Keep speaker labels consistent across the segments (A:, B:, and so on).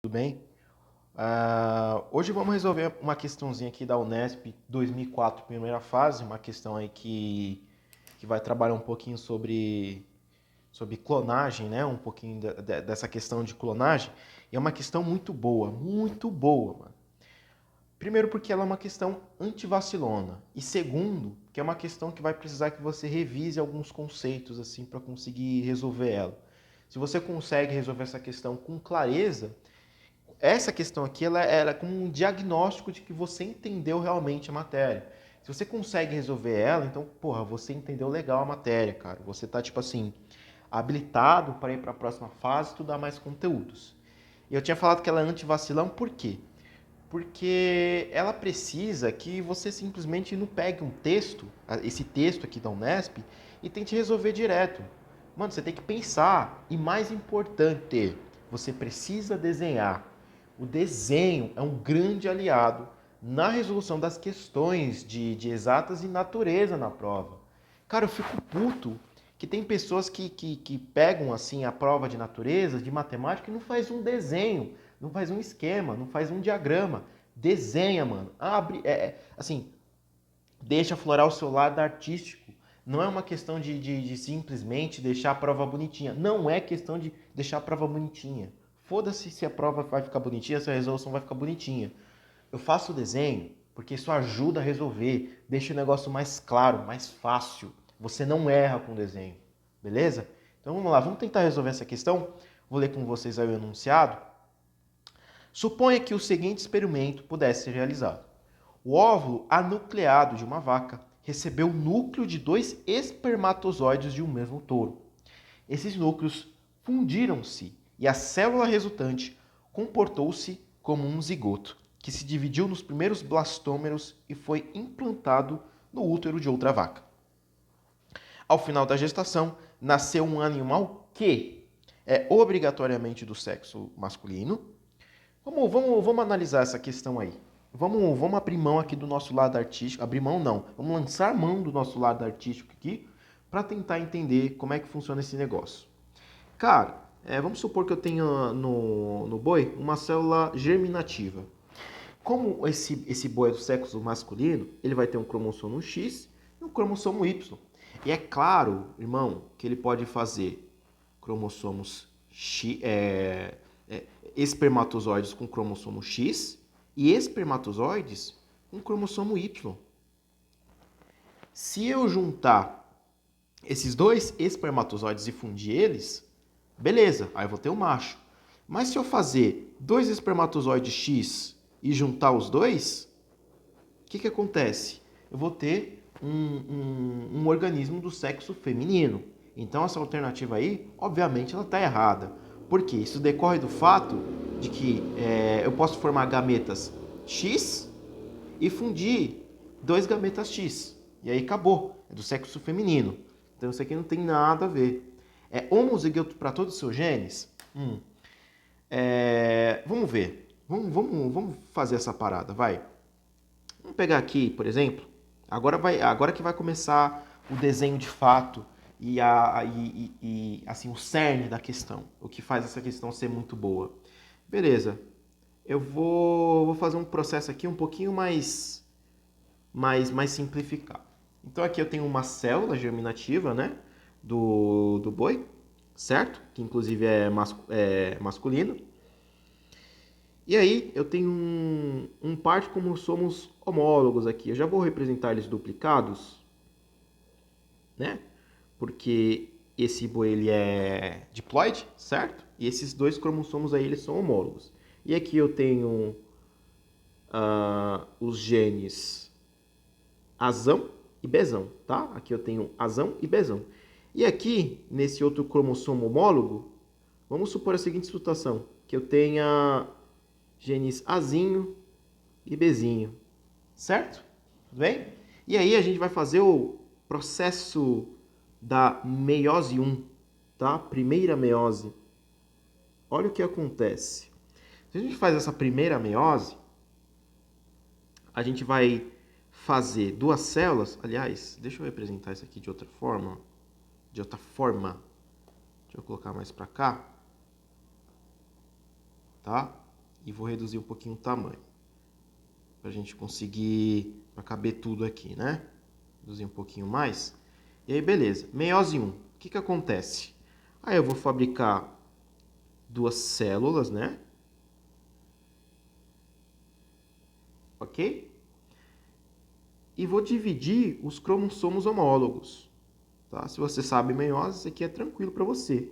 A: tudo bem? Hoje vamos resolver uma questãozinha aqui da Unesp 2004, primeira fase, uma questão aí que vai trabalhar um pouquinho sobre clonagem, né? Um pouquinho dessa questão de clonagem. E é uma questão muito boa, mano. Primeiro porque ela é uma questão antivacilona. E segundo, que é uma questão que vai precisar que você revise alguns conceitos assim para conseguir resolver ela. Se você consegue resolver essa questão com clareza, essa questão aqui ela é como um diagnóstico de que você entendeu realmente a matéria. Se você consegue resolver ela, então, porra, você entendeu legal a matéria, cara. Você tá, tipo assim, habilitado para ir para a próxima fase e estudar mais conteúdos. E eu tinha falado que ela é antivacilão, por quê? Porque ela precisa que você simplesmente não pegue um texto, esse texto aqui da Unesp, e tente resolver direto. Mano, você tem que pensar. E mais importante, você precisa desenhar. O desenho é um grande aliado na resolução das questões de exatas e natureza na prova. Cara, eu fico puto que tem pessoas que pegam assim a prova de natureza, de matemática, e não faz um desenho, não faz um esquema, não faz um diagrama. Desenha, mano. Abre, assim, deixa aflorar o seu lado artístico. Não é uma questão de simplesmente deixar a prova bonitinha. Não é questão de deixar a prova bonitinha. Foda-se se a prova vai ficar bonitinha, se a resolução vai ficar bonitinha. Eu faço o desenho porque isso ajuda a resolver, deixa o negócio mais claro, mais fácil. Você não erra com o desenho, beleza? Então vamos lá, vamos tentar resolver essa questão. Vou ler com vocês aí o enunciado. Suponha que o seguinte experimento pudesse ser realizado. O óvulo anucleado de uma vaca recebeu o núcleo de dois espermatozoides de um mesmo touro. Esses núcleos fundiram-se e a célula resultante comportou-se como um zigoto, que se dividiu nos primeiros blastômeros e foi implantado no útero de outra vaca. Ao final da gestação, nasceu um animal que é obrigatoriamente do sexo masculino. Vamos analisar essa questão aí. Vamos abrir mão aqui do nosso lado artístico. Abrir mão não. Vamos lançar mão do nosso lado artístico aqui para tentar entender como é que funciona esse negócio. Cara, vamos supor que eu tenha no boi uma célula germinativa. Como esse boi é do sexo masculino, ele vai ter um cromossomo X e um cromossomo Y. E é claro, irmão, que ele pode fazer cromossomos X, espermatozoides com cromossomo X e espermatozoides com cromossomo Y. Se eu juntar esses dois espermatozoides e fundir eles, beleza, aí eu vou ter um macho. Mas se eu fazer dois espermatozoides X e juntar os dois, o que acontece? Eu vou ter um organismo do sexo feminino. Então essa alternativa aí, obviamente, ela está errada. Por quê? Isso decorre do fato de que eu posso formar gametas X e fundir dois gametas X. E aí acabou. É do sexo feminino. Então isso aqui não tem nada a ver. É homozigoto para todos os seus genes? Vamos ver. Vamos fazer essa parada, vai. Vamos pegar aqui, por exemplo. Agora que vai começar o desenho de fato e assim, o cerne da questão. O que faz essa questão ser muito boa. Beleza. Eu vou fazer um processo aqui um pouquinho mais simplificado. Então aqui eu tenho uma célula germinativa, né? Do boi, certo? Que inclusive é masculino. E aí eu tenho um par de cromossomos homólogos aqui. Eu já vou representar eles duplicados, né? Porque esse boi ele é diploide, certo? E esses dois cromossomos aí eles são homólogos. E aqui eu tenho os genes azão e bezão, tá? Aqui eu tenho azão e bezão. E aqui, nesse outro cromossomo homólogo, vamos supor a seguinte situação, que eu tenha genes Azinho e Bzinho, certo? Tudo bem? E aí a gente vai fazer o processo da meiose 1, tá? Primeira meiose. Olha o que acontece. Se a gente faz essa primeira meiose, a gente vai fazer duas células. Aliás, deixa eu representar isso aqui de outra forma. Deixa eu colocar mais para cá. Tá? e vou reduzir um pouquinho o tamanho. Pra gente conseguir, pra caber tudo aqui, né? Reduzir um pouquinho mais. E aí, beleza. Meiose 1. O que acontece? Aí eu vou fabricar duas células, né? Ok? E vou dividir os cromossomos homólogos. Tá? Se você sabe meiose, isso aqui é tranquilo para você.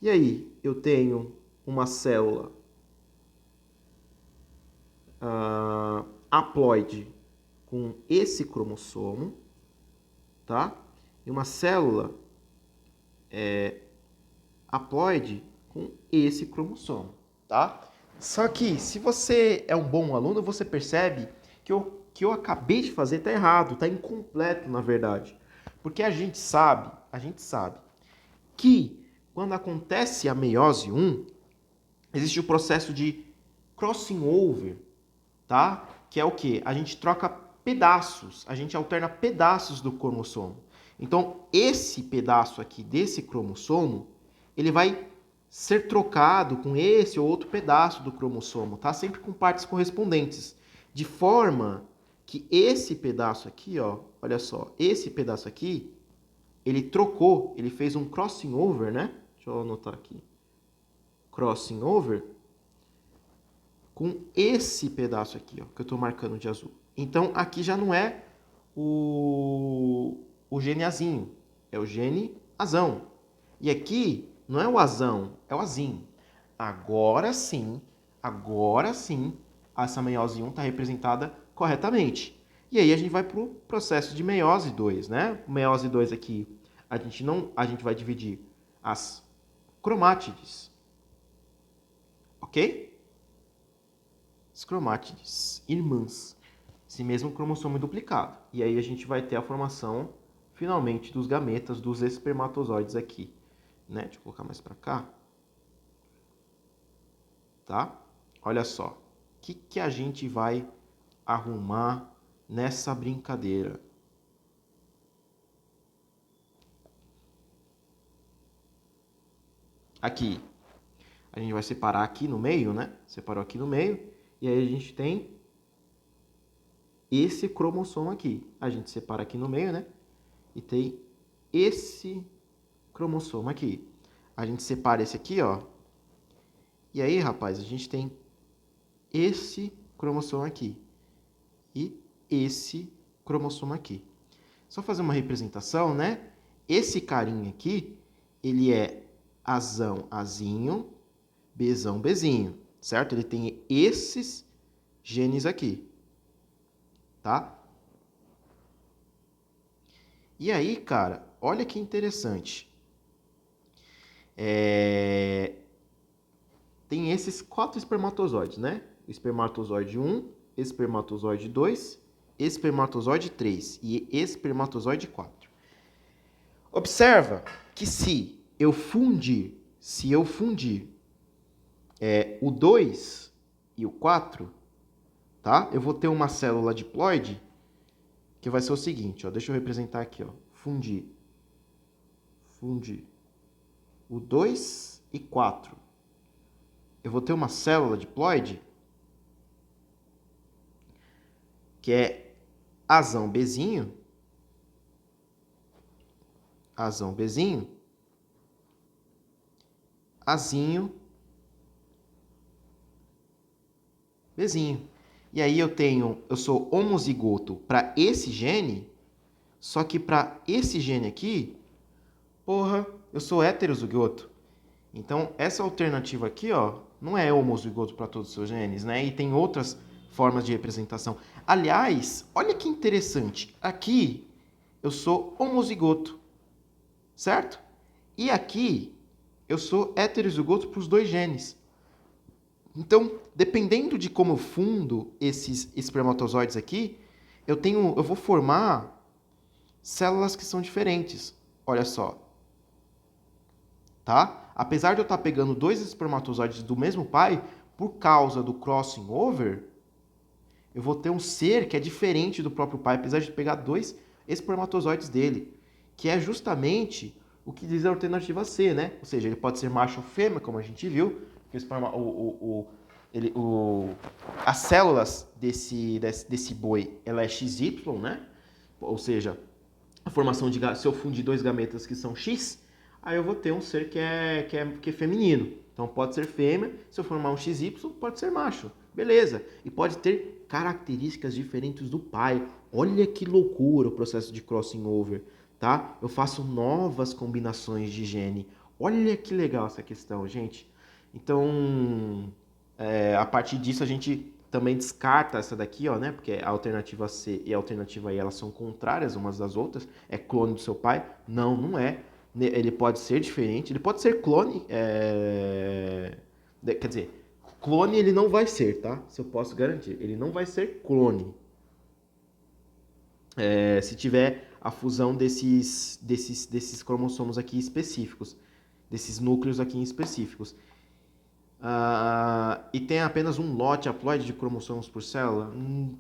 A: E aí, eu tenho uma célula haploide com esse cromossomo, tá? E uma célula haploide com esse cromossomo, tá? Só que, se você é um bom aluno, você percebe que que eu acabei de fazer está errado, está incompleto, na verdade. Porque a gente sabe que quando acontece a meiose 1, existe o processo de crossing over, tá? Que é o quê? A gente troca pedaços, a gente alterna pedaços do cromossomo. Então, esse pedaço aqui desse cromossomo, ele vai ser trocado com esse ou outro pedaço do cromossomo, tá? Sempre com partes correspondentes, de forma que esse pedaço aqui, ó, olha só, esse pedaço aqui, ele trocou, ele fez um crossing over, né? Deixa eu anotar aqui. Crossing over com esse pedaço aqui, ó, que eu estou marcando de azul. Então, aqui já não é o gene azinho, é o gene azão. E aqui não é o azão, é o azinho. Agora sim, essa meiose 1 está representada corretamente. E aí a gente vai para o processo de meiose 2, né? Meiose 2 aqui, a gente vai dividir as cromátides, ok? As cromátides, irmãs, esse mesmo cromossomo duplicado. E aí a gente vai ter a formação, finalmente, dos gametas, dos espermatozoides aqui, né? Deixa eu colocar mais para cá. Tá? Olha só, o que a gente vai arrumar nessa brincadeira? Aqui, a gente vai separar aqui no meio, né? Separou aqui no meio, e aí a gente tem esse cromossomo aqui. A gente separa aqui no meio, né? E tem esse cromossomo aqui. A gente separa esse aqui, ó. E aí, rapaz, a gente tem esse cromossomo aqui. E esse cromossomo aqui. Só fazer uma representação, né? Esse carinha aqui, ele é azão, azinho, bezão, bezinho, certo? Ele tem esses genes aqui, tá? E aí, cara, olha que interessante. Tem esses 4 espermatozoides, né? Espermatozoide 1, espermatozoide 2, espermatozoide 3 e espermatozoide 4. Observa que se eu fundir o 2 e o 4, tá? Eu vou ter uma célula diploide que vai ser o seguinte, ó, deixa eu representar aqui, ó, fundir o 2 e 4. Eu vou ter uma célula diploide que é azão bezinho, azinho, bezinho. E aí eu sou homozigoto para esse gene, só que para esse gene aqui, porra, eu sou heterozigoto. Então, essa alternativa aqui, ó, não é homozigoto para todos os seus genes, né? E tem outras formas de representação. Aliás, olha que interessante. Aqui, eu sou homozigoto, certo? E aqui, eu sou heterozigoto para os dois genes. Então, dependendo de como eu fundo esses espermatozoides aqui, eu vou formar células que são diferentes. Olha só. Tá? Apesar de eu estar pegando 2 espermatozoides do mesmo pai, por causa do crossing over, eu vou ter um ser que é diferente do próprio pai, apesar de pegar 2 espermatozoides dele, que é justamente o que diz a alternativa C, né? Ou seja, ele pode ser macho ou fêmea, como a gente viu, porque as células desse boi, ela é XY, né? Ou seja, a formação se eu fundir dois gametas que são X, aí eu vou ter um ser que é feminino. Então pode ser fêmea, se eu formar um XY, pode ser macho. Beleza. E pode ter características diferentes do pai. Olha que loucura o processo de crossing over, tá? Eu faço novas combinações de gene. Olha que legal essa questão, gente. Então, a partir disso a gente também descarta essa daqui, ó, né? Porque a alternativa C e a alternativa E, elas são contrárias umas das outras. É clone do seu pai? Não, não é. Ele pode ser diferente, ele pode ser clone, quer dizer, clone ele não vai ser, tá? Se eu posso garantir, ele não vai ser clone. Se tiver a fusão desses cromossomos aqui específicos, desses núcleos aqui específicos. E tem apenas um lote haploide de cromossomos por célula?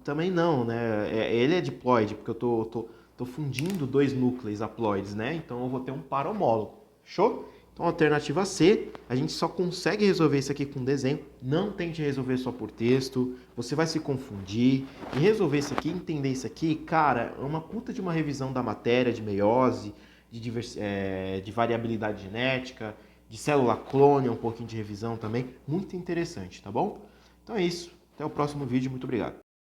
A: Também não, né? Ele é diploide, porque eu tô fundindo dois núcleos haploides, né? Então eu vou ter um par homólogo. Show? Então, alternativa C, a gente só consegue resolver isso aqui com desenho. Não tente resolver só por texto, você vai se confundir. E resolver isso aqui, entender isso aqui, cara, é uma puta de uma revisão da matéria, de meiose, de variabilidade genética, de célula clone, um pouquinho de revisão também. Muito interessante, tá bom? Então é isso. Até o próximo vídeo. Muito obrigado.